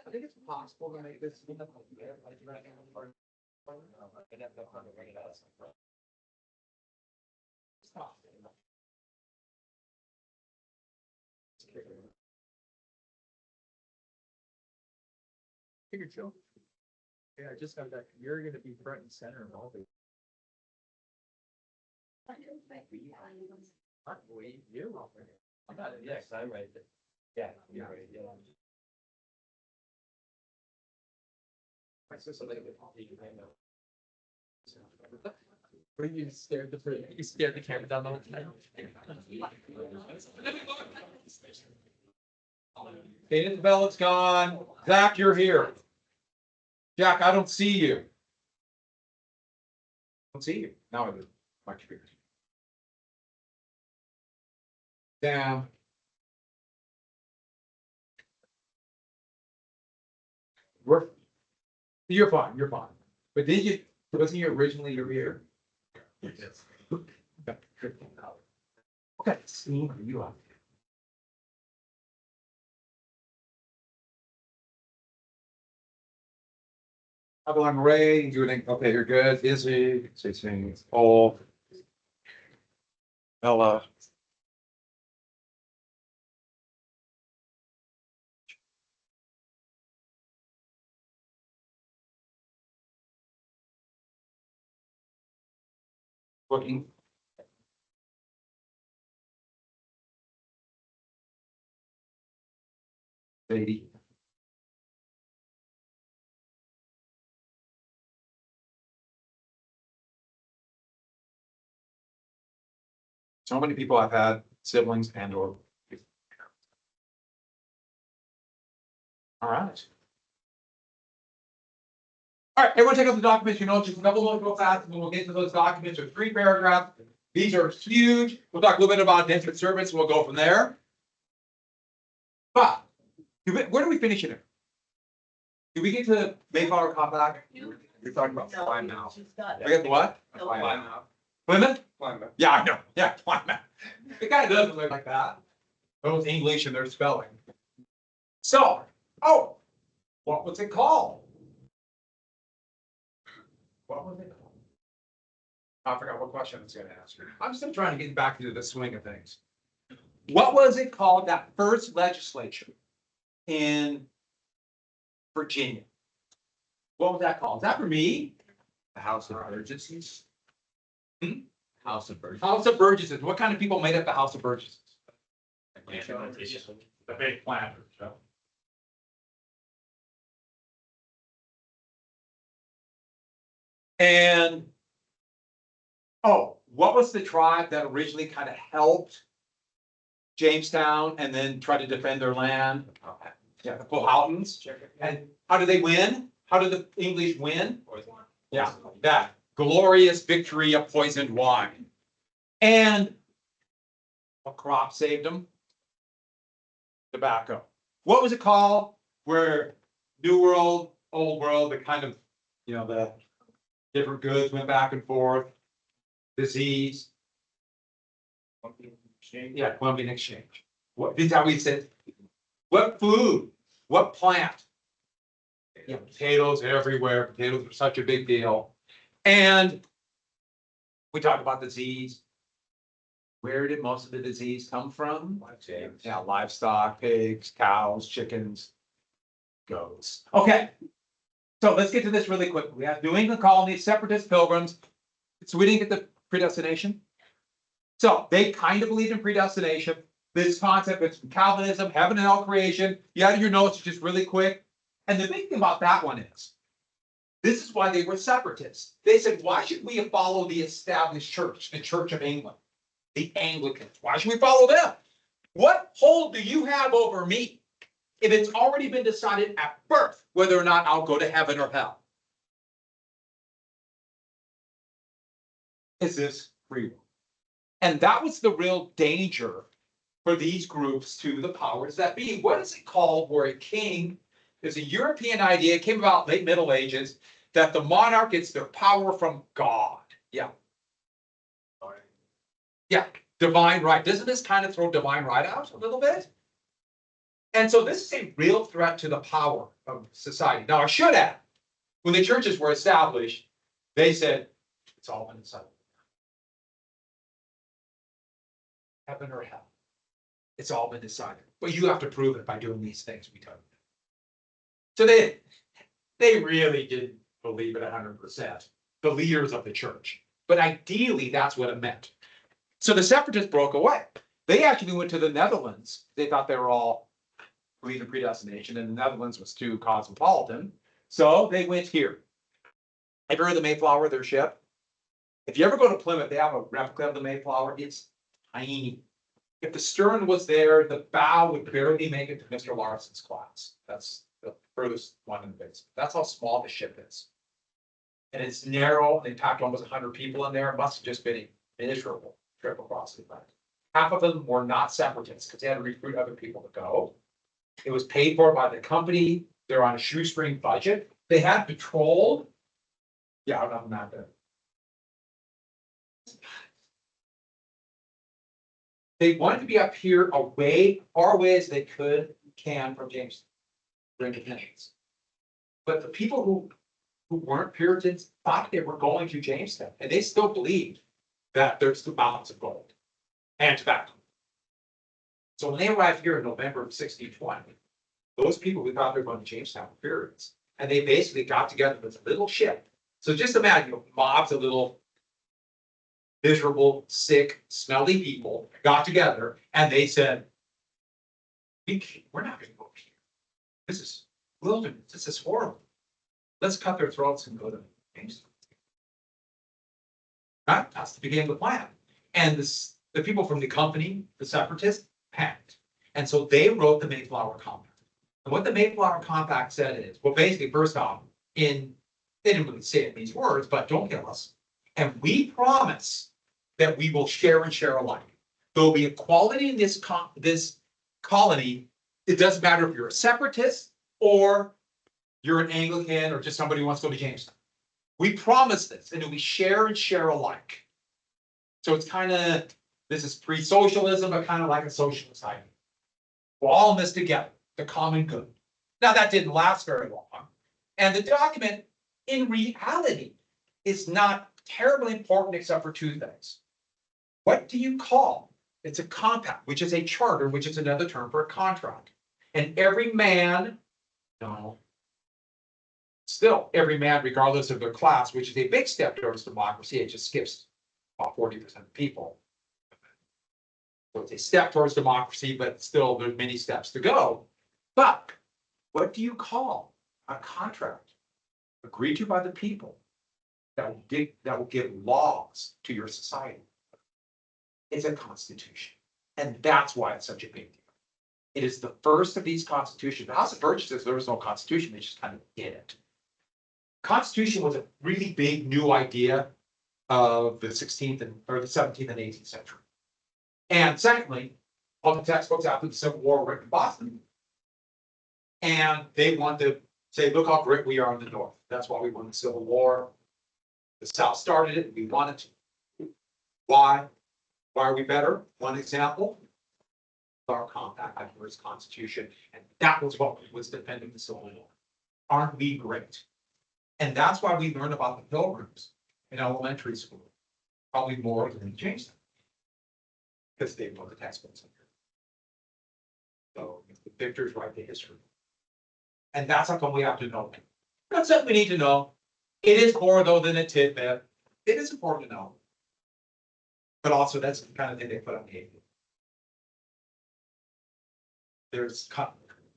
I think it's possible to make this. Figure Joe. Yeah, I just got that. You're gonna be front and center of all the. You. I'm not, yes, I'm right. Yeah, you're right, yeah. My sister like it. When you stared the camera down the whole time. Okay, Isabella's gone. Zach, you're here. Jack, I don't see you. Don't see you. Now I do. Much bigger. Down. You're fine. You're fine. But did you? Wasn't you originally your ear? Yes. Okay. See you up. Along Ray, doing okay. You're good. Izzy, saying all. Ella. Looking. Lady. So many people I've had siblings and or. All right. All right, everyone take out the documents, you know, just double look real fast, and we'll get to those documents. There's 3 paragraphs. These are huge. We'll talk a little bit about indentured servants, and we'll go from there. But where do we finish it? Did we get to Mayflower Compact? You're talking about Plymouth. I got the what? Plymouth. Plymouth? Plymouth. Yeah, I know. Yeah, Plymouth. It kind of does look like that. Both English and their spelling. So, oh, what was it called? What was it called? I forgot what question I was going to ask you. I'm still trying to get back into the swing of things. What was it called, that first legislature in Virginia? What was that called? Is that for me? The House of Burgesses. House of Burgesses. House of Burgesses. What kind of people made up the House of Burgesses? The big planters. So. And oh, what was the tribe that originally kind of helped Jamestown and then tried to defend their land? Yeah, the Powhatans. And how did they win? How did the English win? Yeah, that glorious victory of poisoned wine. And a crop saved them. Tobacco. What was it called? Where New World, Old World, the kind of, you know, the different goods went back and forth. Disease. Yeah, Columbian Exchange. What this is how we said. What food? What plant? Yeah, potatoes everywhere. Potatoes are such a big deal. And we talk about disease. Where did most of the disease come from? Yeah, livestock, pigs, cows, chickens, goats. Okay. So let's get to this really quickly. We have New England colonies, separatist pilgrims. So we didn't get the predestination. So they kind of believed in predestination. This concept is Calvinism, heaven and hell creation. You had your notes just really quick. And the big thing about that one is, this is why they were separatists. They said, why should we follow the established church, the Church of England, the Anglicans? Why should we follow them? What hold do you have over me if it's already been decided at birth whether or not I'll go to heaven or hell? Is this free will? And that was the real danger for these groups to the powers that be. What is it called where a king is a European idea, it came about late Middle Ages, that the monarch gets their power from God. Yeah. Yeah, divine right. Doesn't this kind of throw divine right out a little bit? And so this is a real threat to the power of society. Now, I should add, when the churches were established, they said, it's all been settled. Heaven or hell. It's all been decided. But you have to prove it by doing these things we tell you. So they really didn't believe it 100%, the leaders of the church. But ideally, that's what it meant. So the separatists broke away. They actually went to the Netherlands. They thought they were all believing in predestination, and the Netherlands was too cosmopolitan. So they went here. Have you heard of the Mayflower, their ship? If you ever go to Plymouth, they have a replica of the Mayflower. It's tiny. If the stern was there, the bow would barely make it to Mr. Larson's class. That's the furthest one in the base. That's how small the ship is. And it's narrow. They packed almost 100 people in there. It must have just been a miserable trip across the Atlantic. Half of them were not separatists because they had to recruit other people to go. It was paid for by the company. They're on a shoestring budget. They had patrolled. Yeah, I'm not there. They wanted to be up here away, far away as they can from Jamestown for independence. But the people who weren't Puritans thought they were going to Jamestown, and they still believed that there's the mountains of gold and tobacco. So when they arrived here in November of 1620, those people who thought they were going to Jamestown were Puritans, and they basically got together with a little ship. So just imagine mobs of little miserable, sick, smelly people got together and they said, we're not going to go here. This is wilderness. This is horrible. Let's cut their throats and go to Jamestown. Right? That's the beginning of the plan. And the people from the company, the separatists, panicked. And so they wrote the Mayflower Compact. And what the Mayflower Compact said is, well, basically, first off, they didn't really say it in these words, but don't kill us. And we promise that we will share and share alike. There will be equality in this colony. It doesn't matter if you're a separatist or you're an Anglican or just somebody who wants to go to Jamestown. We promise this, and we share and share alike. So it's kind of, this is pre-socialism, but kind of like a socialist idea. We're all in this together, the common good. Now, that didn't last very long. And the document, in reality, is not terribly important except for two things. What do you call? It's a compact, which is a charter, which is another term for a contract. And every man, still every man, regardless of their class, which is a big step towards democracy, it just skips about 40% of people. So it's a step towards democracy, but still there's many steps to go. But what do you call a contract agreed to by the people that will give laws to your society? It's a constitution. And that's why it's such a big deal. It is the first of these constitutions. The House of Burgesses, there was no constitution, they just kind of did it. Constitution was a really big new idea of the 16th or the 17th and 18th century. And secondly, all the textbooks after the Civil War were written in Boston. And they want to say, look how great we are in the North. That's why we won the Civil War. The South started it, we won it. Why? Why are we better? One example, our compact, our first constitution, and that was what was defending the Civil War. Aren't we great? And that's why we learn about the Pilgrims in elementary school, probably more than in Jamestown, because they wrote the textbooks. So the victors write the history. And that's something we have to know. That's something we need to know. It is more, though, than a tidbit. It is important to know. But also, that's the kind of thing they put on the APUSH. There's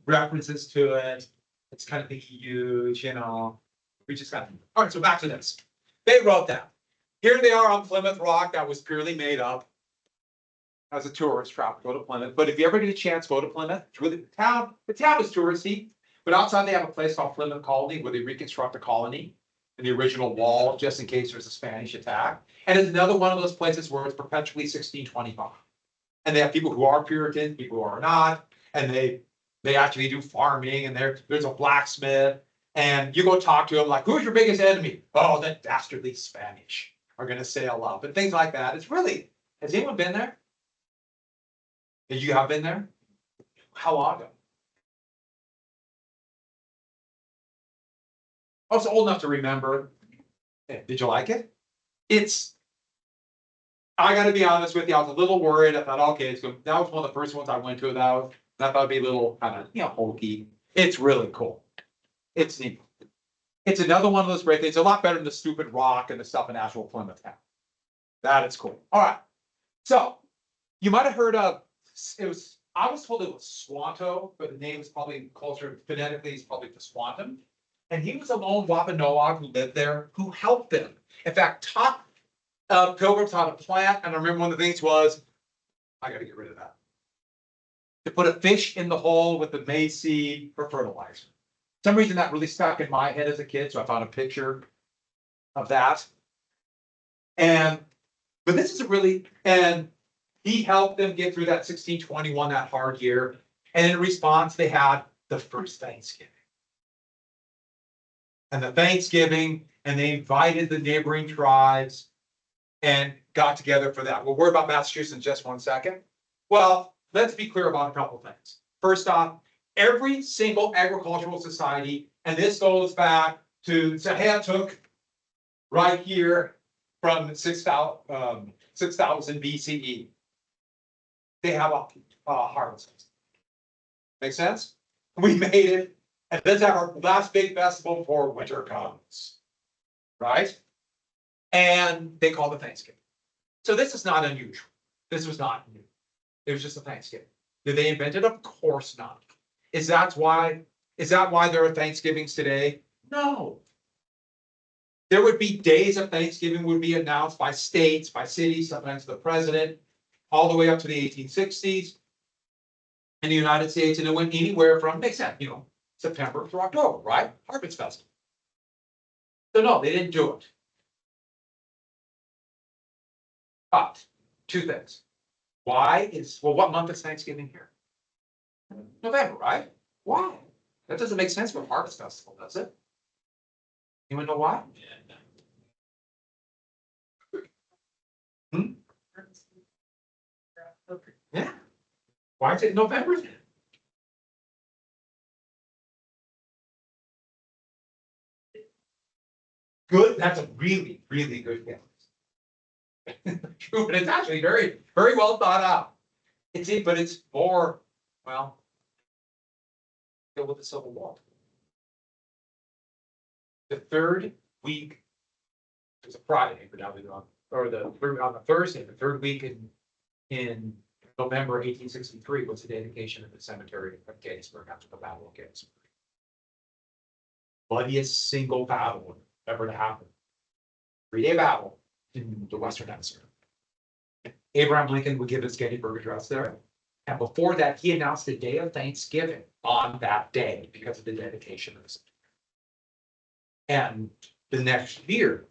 references to it. It's kind of the huge, we just got. All right, so back to this. They wrote that. Here they are on Plymouth Rock. That was purely made up as a tourist trap. Go to Plymouth. But if you ever get a chance, go to Plymouth. It's really the town. The town is touristy. But outside, they have a place called Plymouth Colony where they reconstruct the colony and the original wall just in case there's a Spanish attack. And it's another one of those places where it's perpetually 1625. And they have people who are Puritan, people who are not, and they actually do farming, and there's a blacksmith. And you go talk to them like, who's your biggest enemy? Oh, that dastardly Spanish are going to sail up and things like that. It's really, has anyone been there? You have been there? How long ago? I was old enough to remember. Did you like it? I gotta be honest with you, I was a little worried. I thought, okay, that was one of the first ones I went to that I thought it'd be a little kind of, hokey. It's really cool. It's neat. It's another one of those great things. It's a lot better than the stupid rock and the stuff in actual Plymouth Town. That is cool. All right. So you might have heard of, I was told it was Swanto, but the name is probably closer, phonetically, it's probably Swanton. And he was a lone Wampanoag who lived there, who helped them. In fact, taught pilgrims how to plant. And I remember one of the things was, I gotta get rid of that. To put a fish in the hole with the maize seed for fertilizer. For some reason that really stuck in my head as a kid, so I found a picture of that. But this is and he helped them get through that 1621, that hard year. And in response, they had the first Thanksgiving. And they invited the neighboring tribes and got together for that. We'll worry about Massachusetts in just one second. Well, let's be clear about a couple of things. First off, every single agricultural society, and this goes back to Sahantuk right here from 6,000 BCE. They have a harvest. Make sense? We made it, and let's have our last big festival before winter comes. Right? And they call it Thanksgiving. So this is not unusual. This was not new. It was just a Thanksgiving. Did they invent it? Of course not. Is that why there are Thanksgivings today? No. There would be days of Thanksgiving would be announced by states, by cities, sometimes the president, all the way up to the 1860s in the United States. And it went anywhere from, makes sense, September through October, right? Harvest Festival. So no, they didn't do it. But two things. What month is Thanksgiving here? November, right? Why? That doesn't make sense for Harvest Festival, does it? Anyone know why? Yeah. Why is it November then? Good. That's a really, really good guess. True, but it's actually very, very well thought out. But it's more, well, deal with the Civil War. The third week, it was a Friday, or on the Thursday, the third week in November 1863 was the dedication of the cemetery of Gettysburg after the Battle of Gettysburg. Bloodiest single battle ever to happen. 3-day battle in the Western Hemisphere. Abraham Lincoln would give his Gettysburg Address there. And before that, he announced a day of Thanksgiving on that day because of the dedication of the cemetery. And the next year,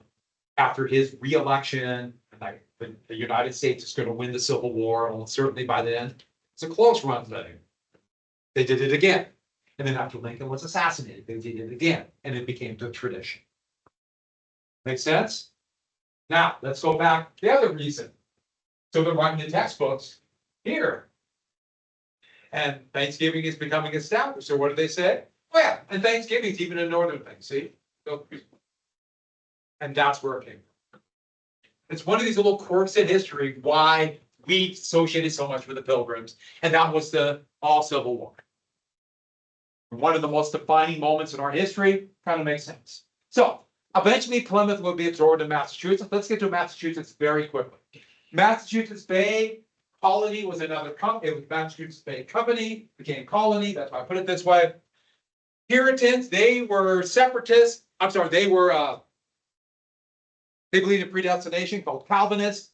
after his re-election, like the United States is going to win the Civil War, and certainly by then, it's a close run thing. They did it again. And then after Lincoln was assassinated, they did it again, and it became the tradition. Make sense? Now, let's go back to the other reason. So they're writing the textbooks here. And Thanksgiving is becoming established. So what do they say? Oh yeah, and Thanksgiving is even a northern thing, see? And that's where it came from. It's one of these little quirks in history why we associated so much with the Pilgrims, and that was the all Civil War. One of the most defining moments in our history, kind of makes sense. So eventually Plymouth will be absorbed in Massachusetts. Let's get to Massachusetts very quickly. Massachusetts Bay Colony was another company. It was Massachusetts Bay Company, became Colony. That's why I put it this way. Puritans, they were separatists. They believed in predestination, called Calvinists.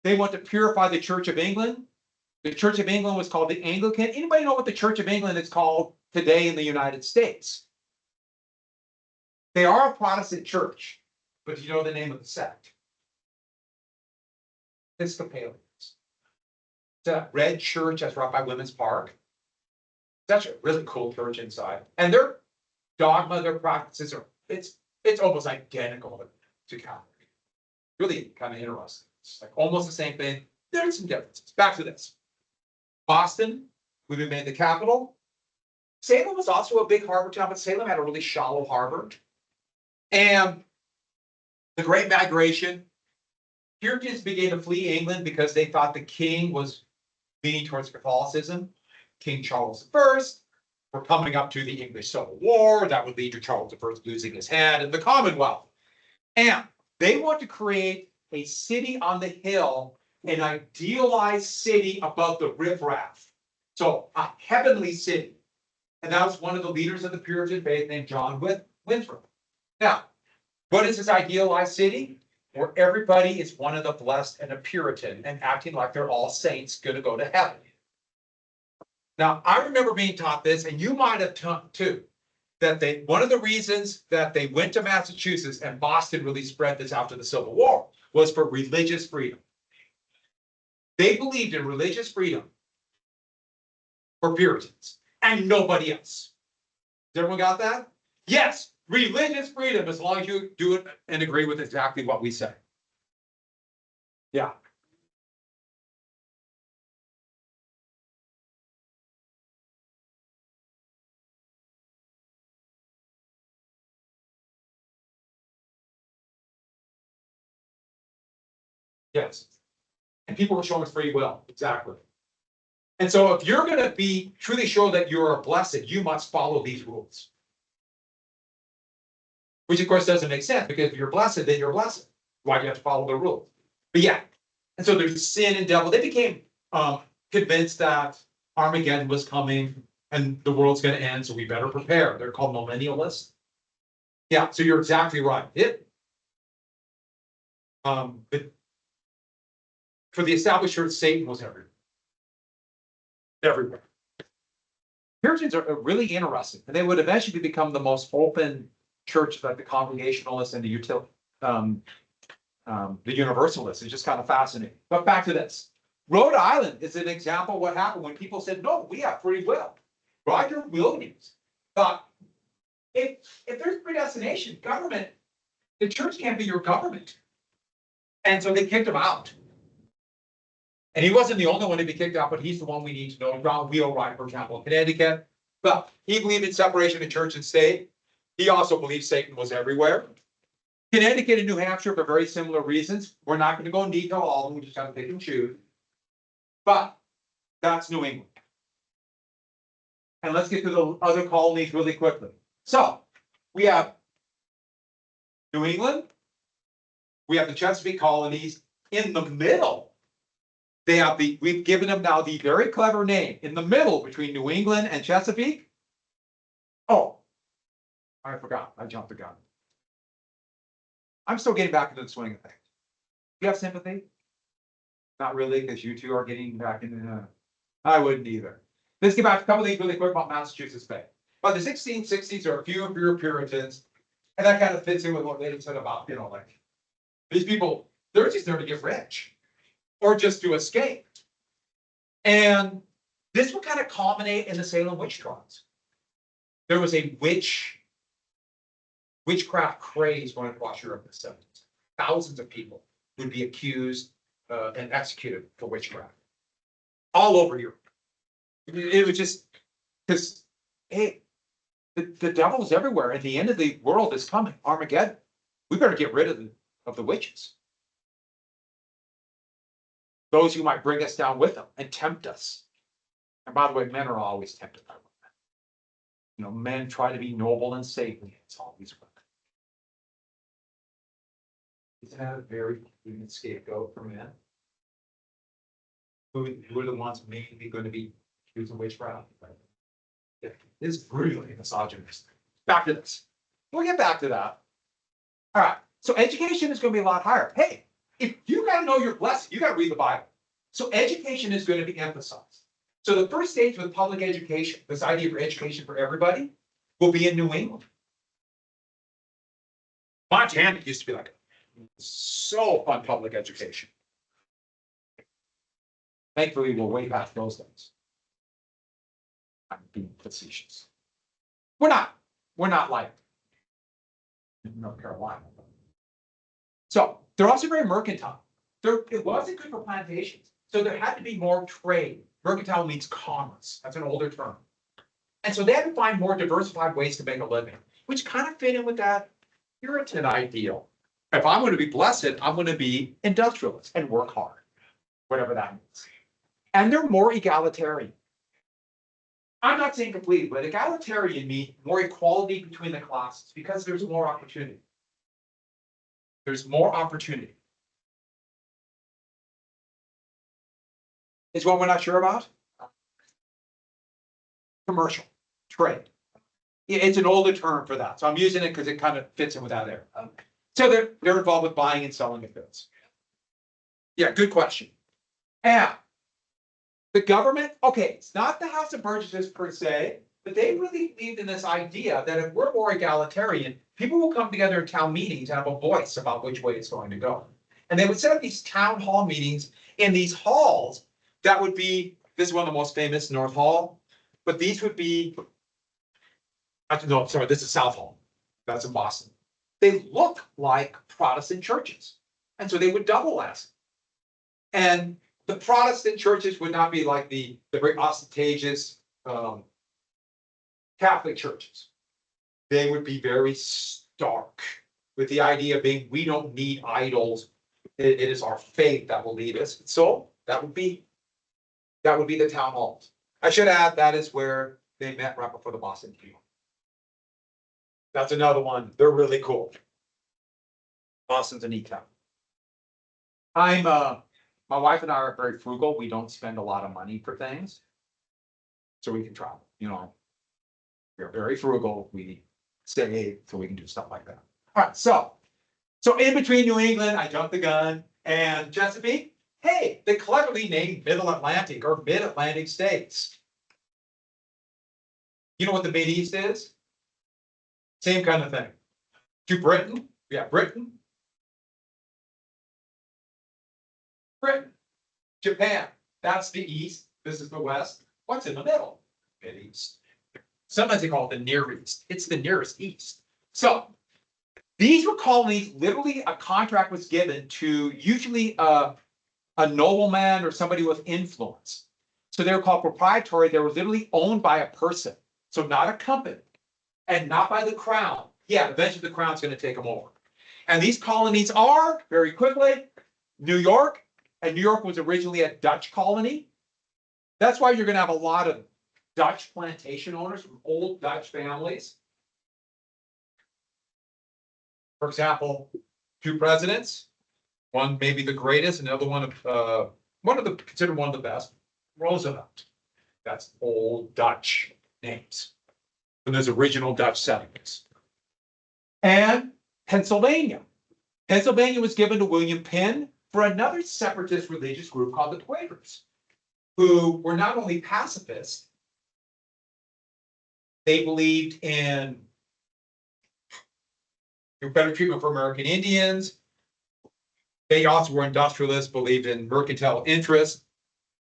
They want to purify the Church of England. The Church of England was called the Anglican. Anybody know what the Church of England is called today in the United States? They are a Protestant church, but do you know the name of the sect? Episcopalians. It's a red church that's right by Women's Park. It's actually a really cool church inside. And their dogma, their practices it's almost identical to Catholic. Really kind of interesting. It's like almost the same thing. There's some differences. Back to this. Boston, we've been made the capital. Salem was also a big harbor town, but Salem had a really shallow harbor. And the Great Migration, Puritans began to flee England because they thought the king was leaning towards Catholicism. King Charles I, we're coming up to the English Civil War, that would lead to Charles I losing his head and the Commonwealth. And they want to create a city on the hill, an idealized city above the riffraff. So a heavenly city. And that was one of the leaders of the Puritan faith named John Winthrop. Now, what is this idealized city? Where everybody is one of the blessed and a Puritan and acting like they're all saints going to go to heaven. Now, I remember being taught this, and you might have taught too, that one of the reasons that they went to Massachusetts and Boston really spread this after the Civil War was for religious freedom. They believed in religious freedom for Puritans and nobody else. Has everyone got that? Yes, religious freedom as long as you do it and agree with exactly what we say. Yeah. Yes. And people were showing free will. Exactly. And so if you're going to be truly show that you're a blessed, you must follow these rules. Which of course doesn't make sense, because if you're blessed, then you're blessed. Why do you have to follow the rules? But yeah. And so there's sin and devil. They became convinced that Armageddon was coming and the world's going to end, so we better prepare. They're called millennialists. Yeah, so you're exactly right. But for the established church, Satan was everywhere. Everywhere. Puritans are really interesting, and they would eventually become the most open church, like the Congregationalists and the Universalists. It's just kind of fascinating. But back to this. Rhode Island is an example of what happened when people said, no, we have free will. Roger Williams thought, if there's predestination, government, the church can't be your government. And so they kicked him out. And he wasn't the only one to be kicked out, but he's the one we need to know. John Wheelwright, for example, in Connecticut. But he believed in separation of church and state. He also believed Satan was everywhere. Connecticut and New Hampshire, for very similar reasons. We're not going to go in detail all of them. We just have to pick and choose. But that's New England. And let's get to the other colonies really quickly. So we have New England. We have the Chesapeake colonies. In the middle, they have we've given them now the very clever name. In the middle between New England and Chesapeake. Oh, I forgot. I jumped the gun. I'm still getting back into the swing of things. Do you have sympathy? Not really, because you two are getting back into. I wouldn't either. Let's get back to a couple of things really quick about Massachusetts Bay. By the 1660s, there are a few of your Puritans, and that kind of fits in with what they said about, like these people, they're just there to get rich or just to escape. And this would kind of culminate in the Salem witch trials. There was a witchcraft craze going across Europe in the 70s. Thousands of people would be accused and executed for witchcraft all over Europe. It was just because, hey, the devil is everywhere, and the end of the world is coming. Armageddon. We better get rid of the witches. Those who might bring us down with them and tempt us. And by the way, men are always tempted by women. Men try to be noble and saintly. It's always women. Isn't that a very convenient scapegoat for men? Who are the ones mainly going to be using witchcraft? Yeah, this is really misogynist. Back to this. We'll get back to that. All right. So education is going to be a lot higher. Hey, if you got to know your blessing, you got to read the Bible. So education is going to be emphasized. So the first stage with public education, this idea of education for everybody, will be in New England. Montana used to be like so on public education. Thankfully, we're way past those things. I'm being facetious. We're not like North Carolina. So they're also very mercantile. It wasn't good for plantations. So there had to be more trade. Mercantile means commerce. That's an older term. And so they had to find more diversified ways to make a living, which kind of fit in with that Puritan ideal. If I'm going to be blessed, I'm going to be industrialist and work hard, whatever that means. And they're more egalitarian. I'm not saying completely, but egalitarian means more equality between the classes because there's more opportunity. There's more opportunity. Is what we're not sure about? Commercial, trade. It's an older term for that. So I'm using it because it kind of fits in with that there. So they're involved with buying and selling of goods. Yeah, good question. And the government, okay, it's not the House of Burgesses per se, but they really believed in this idea that if we're more egalitarian, people will come together in town meetings and have a voice about which way it's going to go. And they would set up these town hall meetings in these halls that would be, this is one of the most famous, North Hall, but these would be, no, sorry, this is South Hall. That's in Boston. They look like Protestant churches. And so they would double as. And the Protestant churches would not be like the very ostentatious Catholic churches. They would be very stark with the idea of being, we don't need idols. It is our faith that will lead us. So that would be the town halls. I should add that is where they met right before the Boston Tea. That's another one. They're really cool. Boston's a neat town. My wife and I are very frugal. We don't spend a lot of money for things. So we can travel, we're very frugal. We save so we can do stuff like that. All right, so in between New England, I jumped the gun, and Chesapeake, hey, they cleverly named Middle Atlantic or Mid-Atlantic states. You know what the Mid-East is? Same kind of thing. To Britain, yeah, Britain. Japan, that's the East, this is the West. What's in the middle? Mid-East. Sometimes they call it the Near East. It's the nearest East. So these were colonies, literally a contract was given to usually a nobleman or somebody with influence. So they were called proprietary. They were literally owned by a person. So not a company and not by the crown. Yeah, eventually the crown's going to take them over. And these colonies are, very quickly, New York. And New York was originally a Dutch colony. That's why you're going to have a lot of Dutch plantation owners from old Dutch families. For example, two presidents, one maybe the greatest, another considered one of the best, Roosevelt. That's old Dutch names. And there's original Dutch settlers. And Pennsylvania. Pennsylvania was given to William Penn for another separatist religious group called the Quakers, who were not only pacifists, they believed in better treatment for American Indians. They also were industrialists, believed in mercantile interests,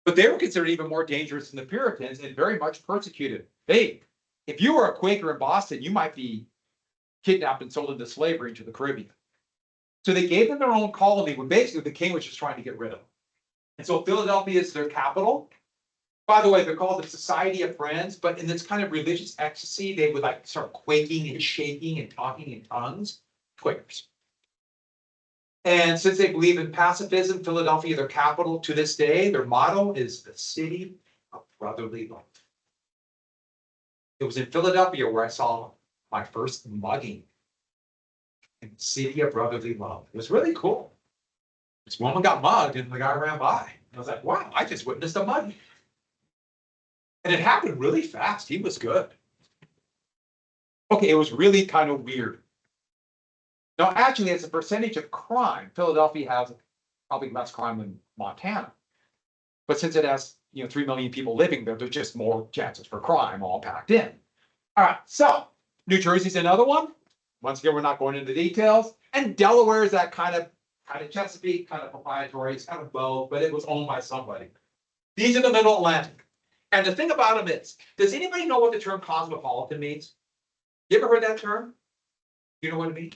but they were considered even more dangerous than the Puritans and very much persecuted. Hey, if you were a Quaker in Boston, you might be kidnapped and sold into slavery to the Caribbean. So they gave them their own colony when basically the king was just trying to get rid of them. And so Philadelphia is their capital. By the way, they're called the Society of Friends, but in this kind of religious ecstasy, they would like start quaking and shaking and talking in tongues. Quakers. And since they believe in pacifism, Philadelphia, their capital, to this day, their motto is the city of brotherly love. It was in Philadelphia where I saw my first mugging. In the city of brotherly love. It was really cool. This woman got mugged and the guy ran by. I was like, wow, I just witnessed a mugging. And it happened really fast. He was good. Okay, it was really kind of weird. Now, actually, as a percentage of crime, Philadelphia has probably less crime than Montana. But since it has 3 million people living there, there's just more chances for crime all packed in. All right, so New Jersey's another one. Once again, we're not going into details. And Delaware is that kind of Chesapeake, kind of proprietary, it's kind of both, but it was owned by somebody. These are the Middle Atlantic. And the thing about them is, does anybody know what the term cosmopolitan means? You ever heard that term? You know what it means?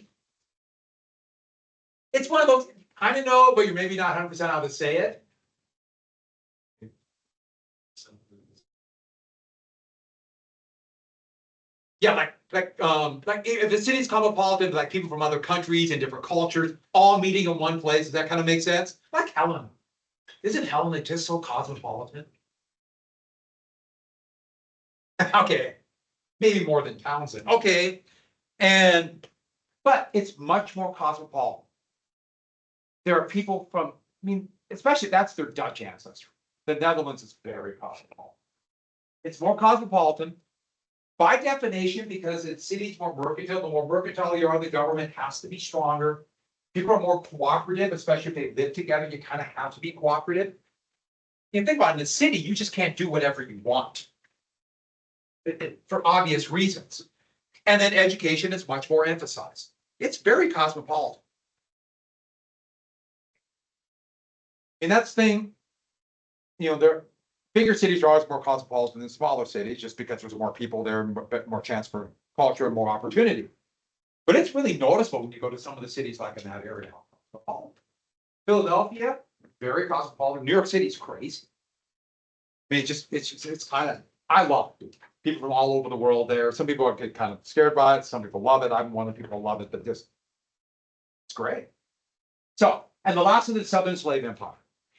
It's one of those, kind of know, but you're maybe not 100% how to say it. Yeah, like if the city's cosmopolitan, like people from other countries and different cultures, all meeting in one place, does that kind of make sense? Like Helena. Isn't Helena just so cosmopolitan? Okay, maybe more than Townsend, okay, but it's much more cosmopolitan. There are people from, I mean, especially that's their Dutch ancestry. The Netherlands is very cosmopolitan. It's more cosmopolitan by definition, because it's cities more mercantile. The more mercantile you are, the government has to be stronger. People are more cooperative, especially if they live together. You kind of have to be cooperative. You think about it, in the city, you just can't do whatever you want for obvious reasons. And then education is much more emphasized. It's very cosmopolitan. And that's the thing, they're bigger cities are always more cosmopolitan than smaller cities, just because there's more people there, more chance for culture and more opportunity. But it's really noticeable when you go to some of the cities like in that area. Philadelphia, very cosmopolitan. New York City's crazy. I mean, it's kind of, I love it. People from all over the world there. Some people get kind of scared by it. Some people love it. I'm one of the people who love it, but just, it's great. So, and the last of the Southern Slave Empire.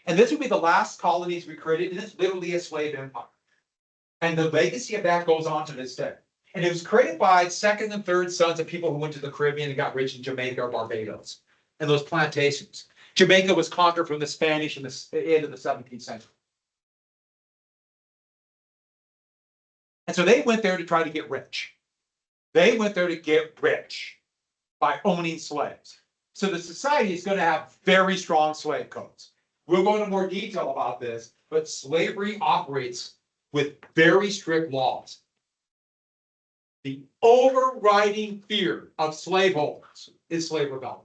And this would be the last colonies we created, and it's literally a slave empire. And the legacy of that goes on to this day. And it was created by second and third sons of people who went to the Caribbean and got rich in Jamaica or Barbados, and those plantations. Jamaica was conquered from the Spanish in the end of the 17th century. And so they went there to try to get rich. They went there to get rich by owning slaves. So the society is going to have very strong slave codes. We'll go into more detail about this, but slavery operates with very strict laws. The overriding fear of slaveholders is slave rebellion.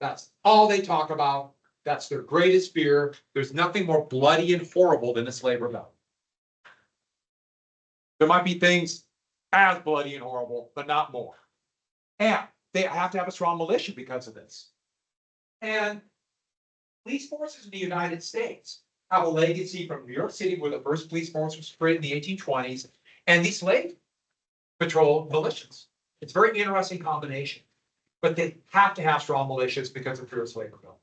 That's all they talk about. That's their greatest fear. There's nothing more bloody and horrible than a slave rebellion. There might be things as bloody and horrible, but not more. And they have to have a strong militia because of this. And police forces in the United States have a legacy from New York City, where the first police force was created in the 1820s, and the slave patrol militias. It's a very interesting combination. But they have to have strong militias because of fear of slave rebellion.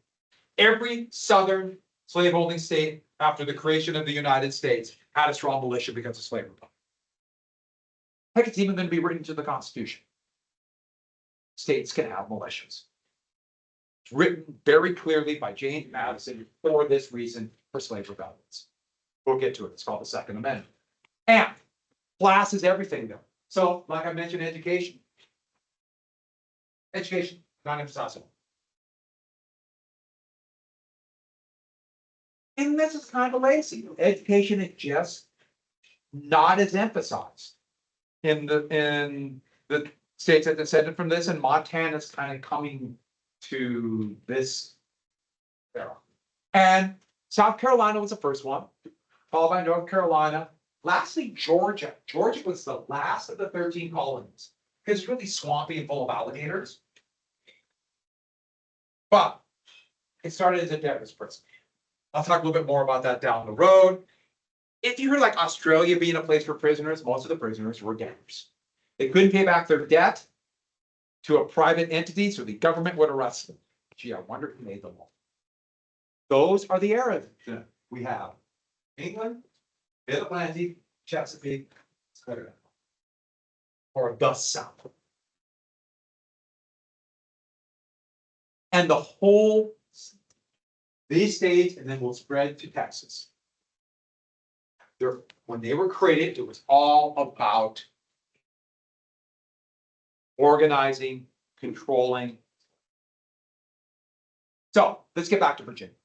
Every southern slaveholding state after the creation of the United States had a strong militia because of slave rebellion. Heck, it's even going to be written into the Constitution. States can have militias. It's written very clearly by James Madison for this reason, for slave rebellions. We'll get to it. It's called the Second Amendment. And class is everything, though. So, like I mentioned, education. Education, non-emphasizable. And this is kind of lazy. Education is just not as emphasized in the states that descended from this, and Montana's kind of coming to this era. And South Carolina was the first one, followed by North Carolina. Lastly, Georgia. Georgia was the last of the 13 colonies because it's really swampy and full of alligators. But it started as a debtor's prison. I'll talk a little bit more about that down the road. If you heard like Australia being a place for prisoners, most of the prisoners were debtors. They couldn't pay back their debt to a private entity, so the government would arrest them. Gee, I wonder who made the law. Those are the eras that we have. England, Mid-Atlantic, Chesapeake, or the South. And the whole, these states, and then we'll spread to Texas. When they were created, it was all about organizing, controlling. So let's get back to Virginia.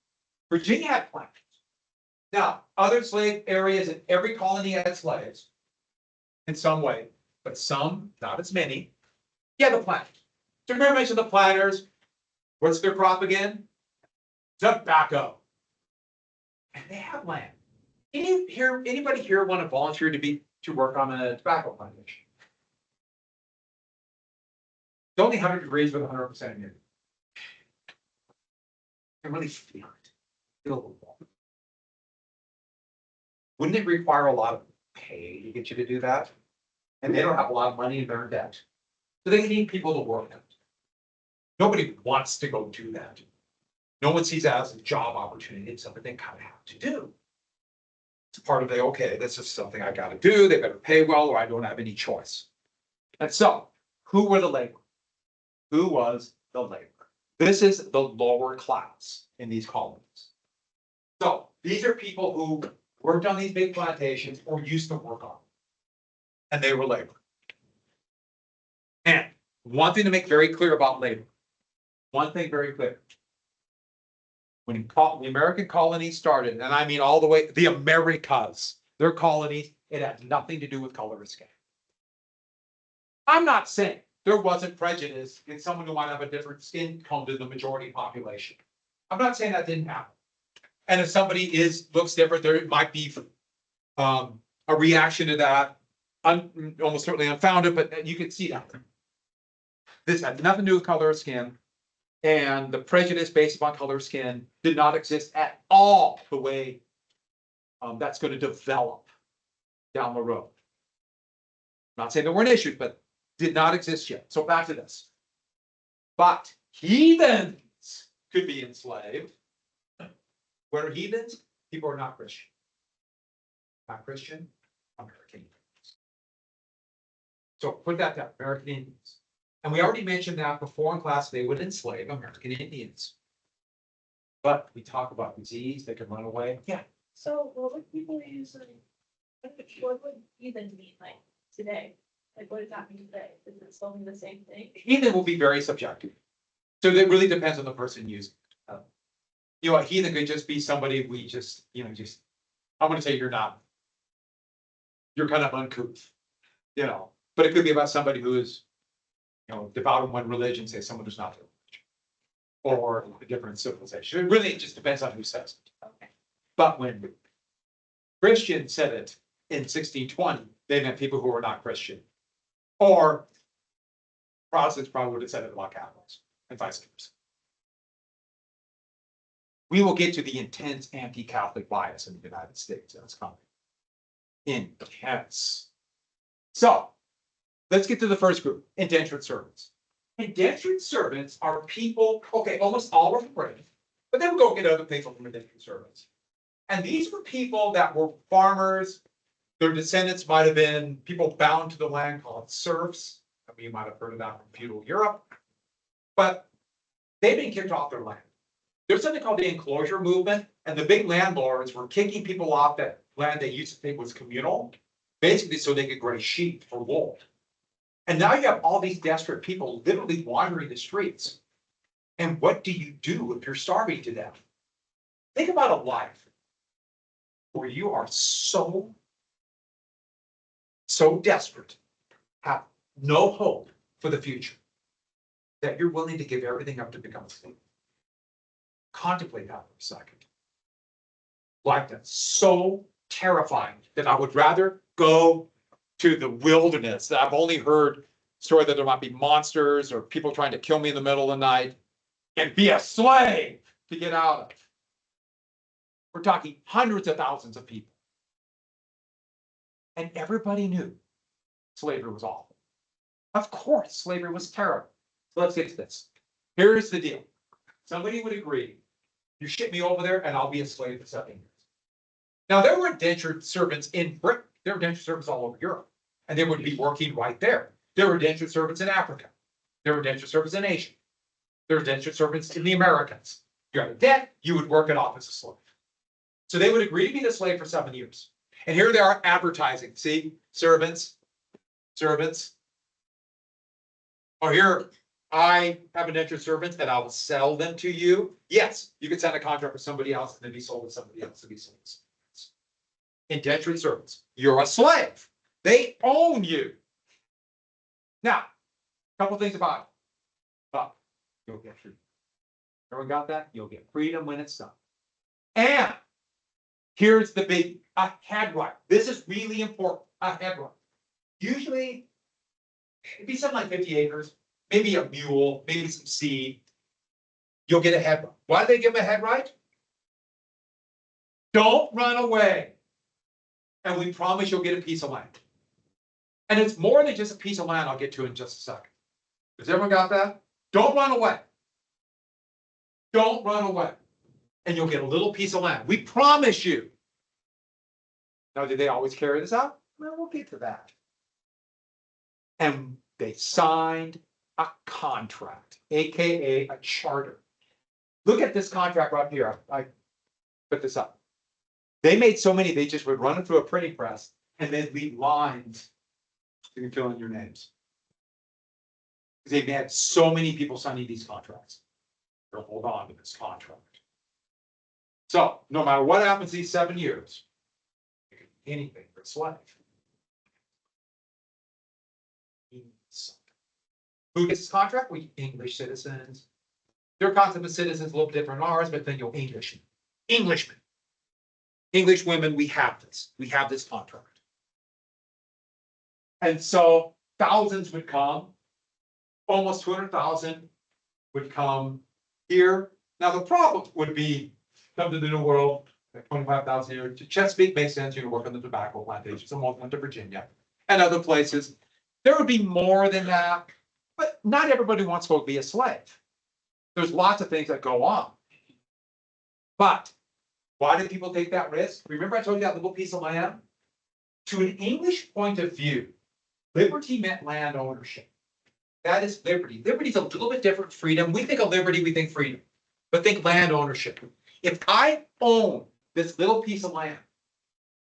Virginia had planters. Now, other slave areas in every colony had slaves in some way, but some, not as many. Yeah, the planters. So remember I mentioned the planters. What's their crop again? Tobacco. And they have land. Anybody here want to volunteer to work on a tobacco plantation? It's only 100 degrees with 100% humidity. I really feel it. Feel the wall. Wouldn't it require a lot of pay to get you to do that? and they don't have a lot of money and they're in debt. So they need people to work it. Nobody wants to go do that. No one sees that as a job opportunity. It's something they kind of have to do. It's part of the, okay, this is something I gotta do. They better pay well or I don't have any choice. And so, who were the laborers? Who was the laborer? This is the lower class in these colonies. So these are people who worked on these big plantations or used to work on them. And they were labor. And one thing to make very clear about labor, one thing very clear. When the American colonies started, and I mean all the way, the Americas, their colonies, it had nothing to do with color of skin. I'm not saying there wasn't prejudice in someone who might have a different skin tone than the majority population. I'm not saying that didn't happen. And if somebody looks different, there might be a reaction to that, almost certainly unfounded, but you can see that. This had nothing to do with color of skin, and the prejudice based upon color of skin did not exist at all the way that's going to develop down the road. I'm not saying there weren't issues, but did not exist yet. So back to this. But heathens could be enslaved. What are heathens? People who are not Christian. Not Christian, American Indians. So put that down, American Indians. And we already mentioned that before in class, they would enslave American Indians. But we talk about disease, they could run away. Yeah. So what would people use, what would heathen mean like today? Like what does that mean today? Is it still mean the same thing? Heathen will be very subjective. So it really depends on the person using it. You know, a heathen could just be somebody we just, I'm gonna say you're kind of uncouth, but it could be about somebody who is, devout in one religion, say someone who's not, or a different civilization. It really just depends on who says it. Okay. But when Christians said it in 1620, they meant people who were not Christian. Or Protestants probably would have said it about Catholics and vice versa. We will get to the intense anti-Catholic bias in the United States. That's coming. Intense. So let's get to the first group, indentured servants. Indentured servants are people, okay, almost all were from Britain, but they would go get other people from indentured servants. And these were people that were farmers. Their descendants might have been people bound to the land called serfs. I mean, you might have heard of that from feudal Europe. But they've been kicked off their land. There's something called the enclosure movement, and the big landlords were kicking people off that land they used to think was communal, basically so they could graze sheep for wool. And now you have all these desperate people literally wandering the streets. And what do you do if you're starving to death? Think about a life where you are so desperate, have no hope for the future, that you're willing to give everything up to become a slave. Contemplate that for a second. Life that's so terrifying that I would rather go to the wilderness. That I've only heard story that there might be monsters or people trying to kill me in the middle of the night and be a slave to get out of. We're talking hundreds of thousands of people. And everybody knew slavery was awful. Of course, slavery was terrible. So let's get to this. Here's the deal. Somebody would agree, you ship me over there and I'll be a slave for 7 years. Now, there were indentured servants in Britain. There were indentured servants all over Europe. And they would be working right there. There were indentured servants in Africa. There were indentured servants in Asia. There were indentured servants in the Americas. You had a debt, you would work it off as a slave. So they would agree to be the slave for 7 years. And here they are advertising. See, servants. Or here, I have indentured servants and I will sell them to you. Yes, you could sign a contract with somebody else and then be sold to somebody else to be sold to somebody else. Indentured servants. You're a slave. They own you. Now, a couple things about it. But you'll get freedom. Everyone got that? You'll get freedom when it's done. And here's the big, a head right. This is really important. A head right. Usually, it'd be something like 50 acres, maybe a mule, maybe some seed. You'll get a head right. Why do they give them a head right? Don't run away. And we promise you'll get a piece of land. And it's more than just a piece of land I'll get to in just a second. Has everyone got that? Don't run away. Don't run away. And you'll get a little piece of land. We promise you. Now, did they always carry this out? Well, we'll get to that. And they signed a contract, AKA a charter. Look at this contract right here. I put this up. They made so many, they just would run it through a printing press and then leave lines. You can fill in your names. Because they've had so many people signing these contracts. They'll hold on to this contract. So no matter what happens these 7 years, you can do anything for a slave. Who gets this contract? We English citizens. Their concept of citizens is a little different than ours, but then you'll Englishmen. Englishmen. English women, we have this. We have this contract. And so thousands would come. Almost 200,000 would come here. Now, the problem would be come to the New World, 25,000 here. To Chesapeake makes sense, you can work on the tobacco plantations, and most went to Virginia and other places. There would be more than that, but not everybody wants to be a slave. There's lots of things that go on. But why did people take that risk? Remember I told you that little piece of land? To an English point of view, liberty meant land ownership. That is liberty. Liberty is a little bit different from freedom. We think of liberty, we think freedom. But think land ownership. If I own this little piece of land,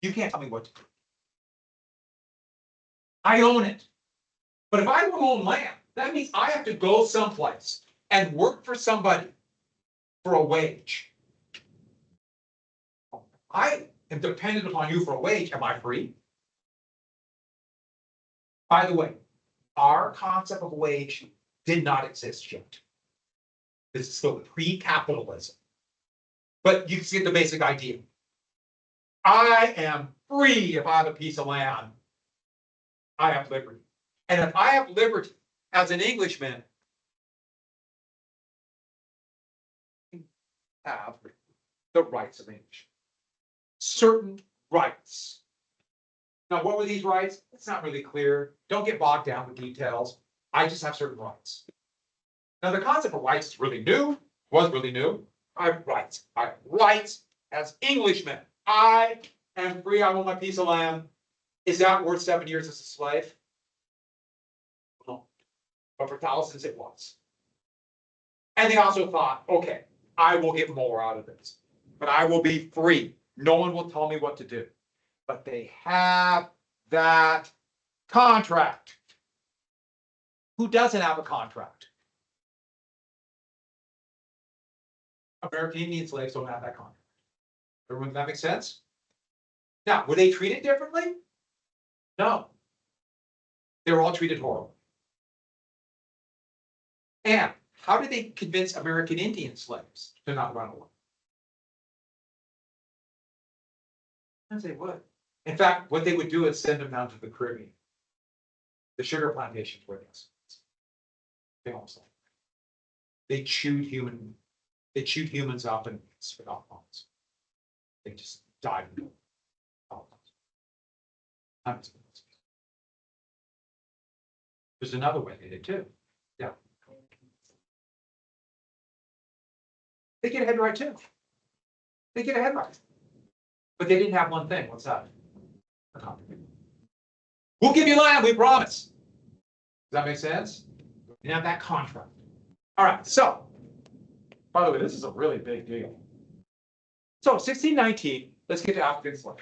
you can't tell me what to do. I own it. But if I don't own land, that means I have to go someplace and work for somebody for a wage. I am dependent upon you for a wage. Am I free? By the way, our concept of wage did not exist yet. This is still pre-capitalism. But you see the basic idea. I am free if I have a piece of land. I have liberty. And if I have liberty as an Englishman, I have the rights of English. Certain rights. Now, what were these rights? It's not really clear. Don't get bogged down with details. I just have certain rights. Now, the concept of rights is really new, was really new. I have rights. I have rights as Englishmen. I am free. I own my piece of land. Is that worth 7 years as a slave? No. But for thousands, it was. And they also thought, okay, I will get more out of this, but I will be free. No one will tell me what to do. But they have that contract. Who doesn't have a contract? American Indian slaves don't have that contract. Everyone, that makes sense? Now, were they treated differently? No. They were all treated horribly. And how did they convince American Indian slaves to not run away? Yes, they would. In fact, what they would do is send them down to the Caribbean. The sugar plantations were this. They almost like they chewed humans up and spit off bones. They just died. There's another way they did too. Yeah. They get ahead right too. They get ahead right. But they didn't have one thing. What's that? A contract. We'll give you land, we promise. Does that make sense? You didn't have that contract. All right, so, by the way, this is a really big deal. So 1619, let's get to African slaves.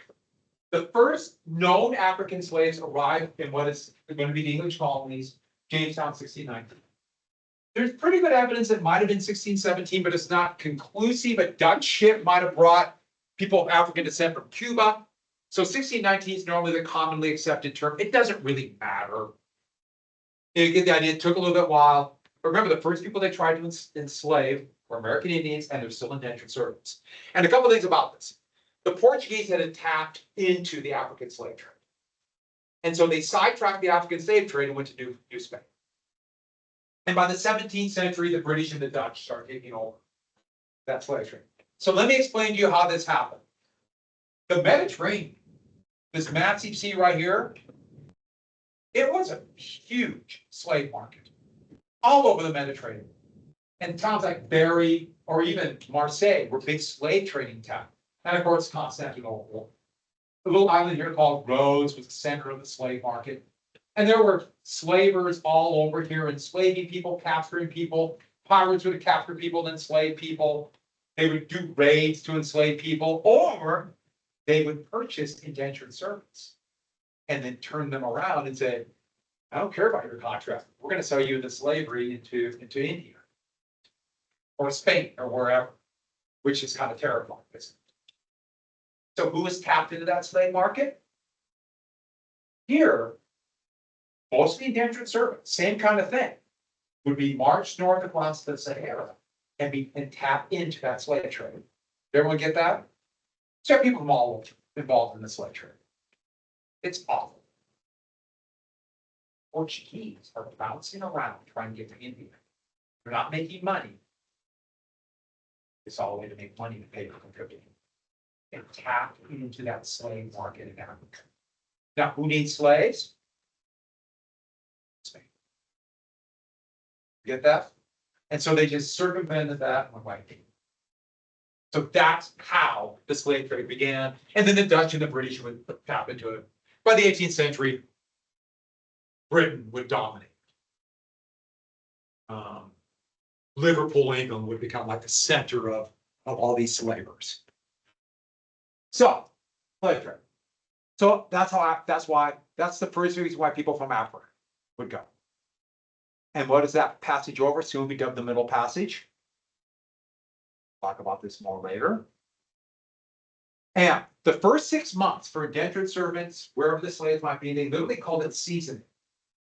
The first known African slaves arrived in what is going to be the English colonies, Jamestown, 1619. There's pretty good evidence it might have been 1617, but it's not conclusive. A Dutch ship might have brought people of African descent from Cuba. So 1619 is normally the commonly accepted term. It doesn't really matter. You get the idea, it took a little bit while. But remember, the first people they tried to enslave were American Indians, and they're still indentured servants. And a couple things about this. The Portuguese had tapped into the African slave trade. And so they sidetracked the African slave trade and went to New Spain. And by the 17th century, the British and the Dutch started taking over that slave trade. So let me explain to you how this happened. The Mediterranean, this massive sea right here, It was a huge slave market all over the Mediterranean. And towns like Bari or even Marseille were big slave trading towns. And of course, Constantinople. A little island here called Rhodes was the center of the slave market. And there were slavers all over here, enslaving people, capturing people. Pirates would capture people, and enslave people. They would do raids to enslave people, or they would purchase indentured servants and then turn them around and say, I don't care about your contract. We're going to sell you into slavery into India or Spain or wherever, which is kind of terrifying. So who was tapped into that slave market? Here, mostly indentured servants, same kind of thing, would be marched north across the Sahara and tap into that slave trade. Everyone get that? So people from all over involved in the slave trade. It's awful. Portuguese are bouncing around trying to get to India. They're not making money. It's all a way to make money to pay for contributing. And tap into that slave market in Africa. Now, who needs slaves? Spain. Get that? And so they just circumvented that and went right. So that's how the slave trade began. And then the Dutch and the British would tap into it. By the 18th century, Britain would dominate. Liverpool, England would become like the center of all these slavers. So, slave trade. So that's the first reason why people from Africa would go. And what is that passage over? Soon be dubbed the Middle Passage. Talk about this more later. And the first 6 months for indentured servants, wherever the slaves might be, they literally called it seasoning.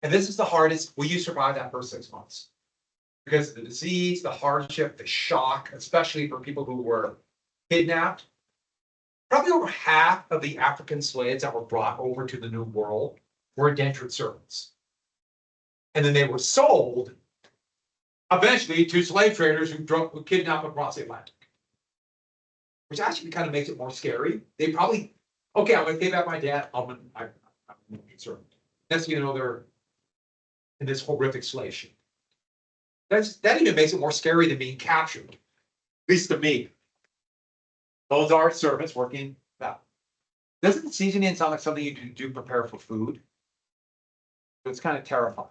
And this is the hardest. Will you survive that first 6 months? Because of the disease, the hardship, the shock, especially for people who were kidnapped. Probably over half of the African slaves that were brought over to the New World were indentured servants. And then they were sold eventually to slave traders who kidnapped them across the Atlantic. Which actually kind of makes it more scary. They probably, okay, I'm going to pay back my debt. I'm an indentured servant. Next thing you know, they're in this horrific slave ship. That even makes it more scary than being captured, at least to me. Those are servants working now. Doesn't seasoning sound like something you do prepare for food? It's kind of terrifying.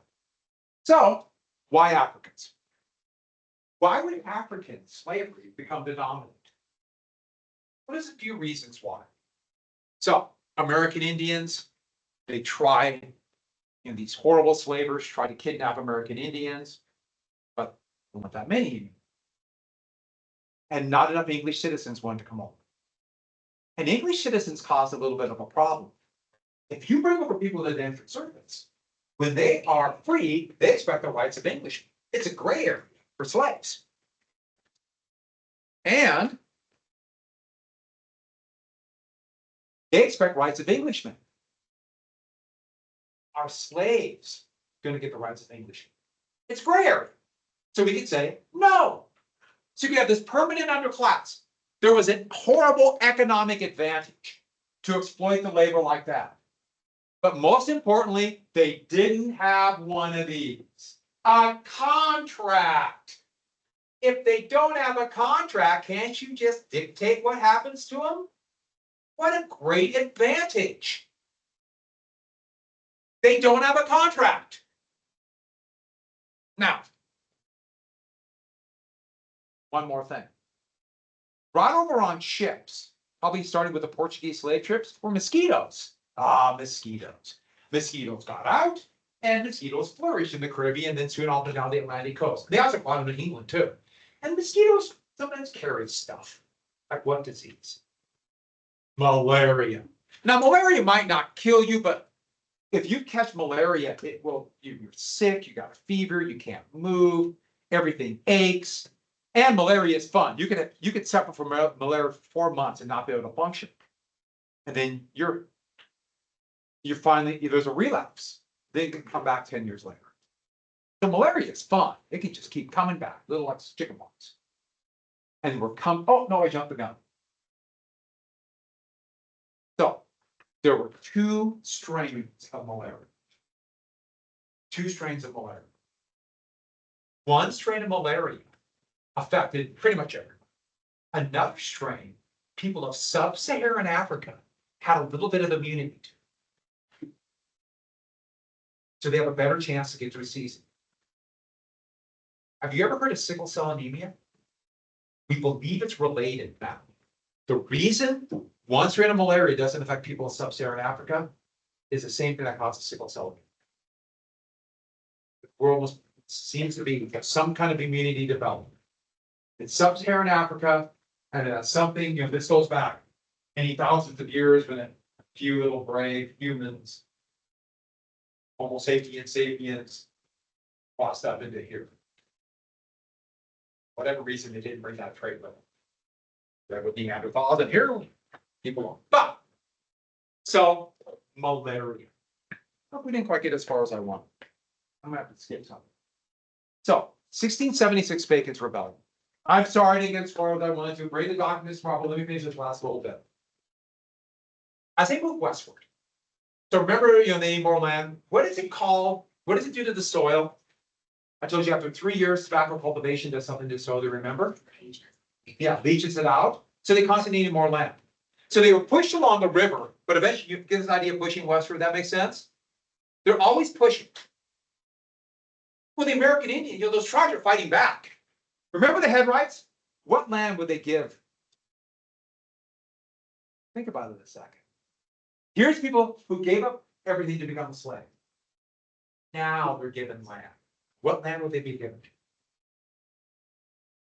So, why Africans? Why would African slavery become the dominant? Well, there's a few reasons why. So, American Indians, they tried, these horrible slavers tried to kidnap American Indians, but there weren't that many. And not enough English citizens wanted to come over. And English citizens caused a little bit of a problem. If you bring over people with indentured servants, when they are free, they expect the rights of Englishmen. It's a gray area for slaves. And they expect rights of Englishmen. Are slaves going to get the rights of Englishmen? It's gray area. So we could say no. So you have this permanent underclass. There was a horrible economic advantage to exploit the labor like that. But most importantly, they didn't have one of these. A contract. If they don't have a contract, can't you just dictate what happens to them? What a great advantage. They don't have a contract. Now, one more thing. Brought over on ships, probably starting with the Portuguese slave trips, were mosquitoes. Mosquitoes. Mosquitoes got out, and mosquitoes flourished in the Caribbean, then soon all down the Atlantic coast. They also brought them in England too. And mosquitoes sometimes carry stuff. Like what disease? Malaria. Now, malaria might not kill you, but if you catch malaria, it will, you're sick, you got a fever, you can't move, everything aches. And malaria is fun. You could suffer from malaria for 4 months and not be able to function. And then you're finally, there's a relapse. They can come back 10 years later. So malaria is fun. It can just keep coming back, little like chickenpox. And oh no, I jumped the gun. So there were 2 strains of malaria. 2 strains of malaria. One strain of malaria affected pretty much everyone. Another strain, people of sub-Saharan Africa had a little bit of immunity to. So they have a better chance to get through the season. Have you ever heard of sickle cell anemia? We believe it's related now. The reason one strain of malaria doesn't affect people in sub-Saharan Africa is the same thing that causes sickle cell anemia. We're almost seems to be some kind of immunity development. In sub-Saharan Africa, and something, this goes back many thousands of years when a few little brave humans, Homo sapiens, crossed up into here. Whatever reason, they didn't bring that trade with them. That would be Neanderthals, and here people are. But so malaria. Well, we didn't quite get as far as I want. I'm gonna have to skip something. So 1676 Bacon's Rebellion. I'm sorry I didn't get as far as I wanted to. Bring the documents tomorrow, but let me finish this last little bit. As they move westward. So remember, they need more land. What is it called? What does it do to the soil? I told you after 3 years, tobacco cultivation does something to the soil. Do you remember? Yeah, leaches it out. So they constantly needed more land. So they were pushed along the river, but eventually you get this idea of pushing westward. That makes sense? They're always pushing. Well, the American Indian, those tribes are fighting back. Remember the headrights? What land would they give? Think about it a second. Here's people who gave up everything to become a slave. Now they're given land. What land would they be given?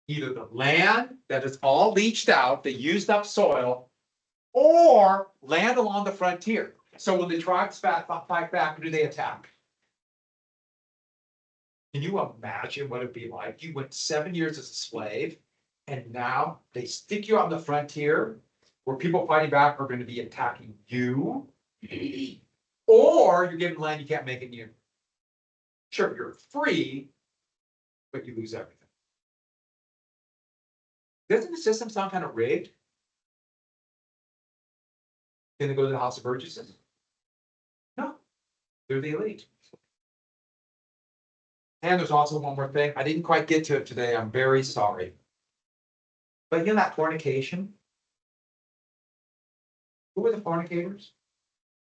Either the land that is all leached out, the used up soil, or land along the frontier. So when the tribes fight back, who do they attack? Can you imagine what it'd be like? You went 7 years as a slave, and now they stick you on the frontier where people fighting back are going to be attacking you, or you're given land you can't make it new. Sure, you're free, but you lose everything. Doesn't the system sound kind of rigged? Can they go to the House of Burgesses? No, they're the elite. And there's also one more thing. I didn't quite get to it today. I'm very sorry. But that fornication. Who were the fornicators?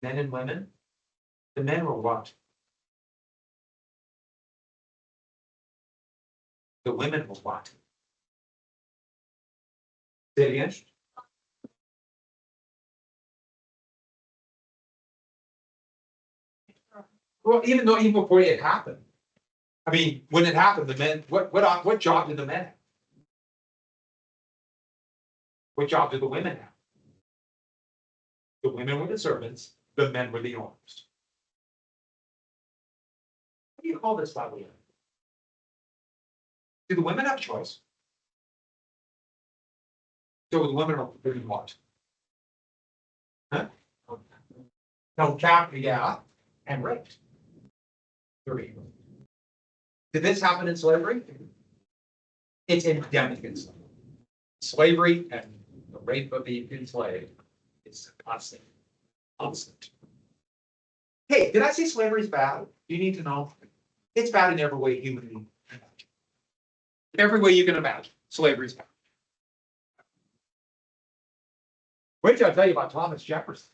Men and women. The men were what? The women were what? Say it again. Well, even before it happened. I mean, when it happened, the men, what job did the men have? What job did the women have? The women were the servants, the men were the owners. What do you call this, by the way? Do the women have a choice? So the women are doing what? Huh? No, captive, yeah, and raped. 3. Did this happen in slavery? It's endemic in slavery. Slavery and the rape of the enslaved is constant. Constant. Hey, did I say slavery is bad? You need to know. It's bad in every way human can imagine. Every way you can imagine, slavery is bad. Wait till I tell you about Thomas Jefferson.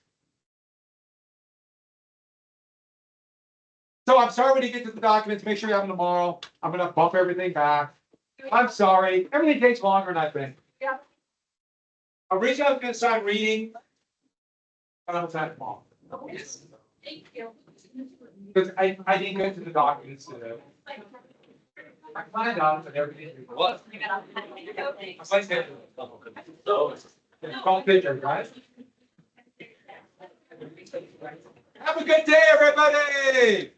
So I'm sorry when you get to the documents, make sure you have them tomorrow. I'm gonna bump everything back. I'm sorry, everything takes longer than I think. Yeah. Originally, I was gonna start reading, but I'm gonna tomorrow. Yes. Thank you. Because I didn't get to the documents today. I planned on it, but everything. What? It's like that. It's called picture, right? Have a good day, everybody!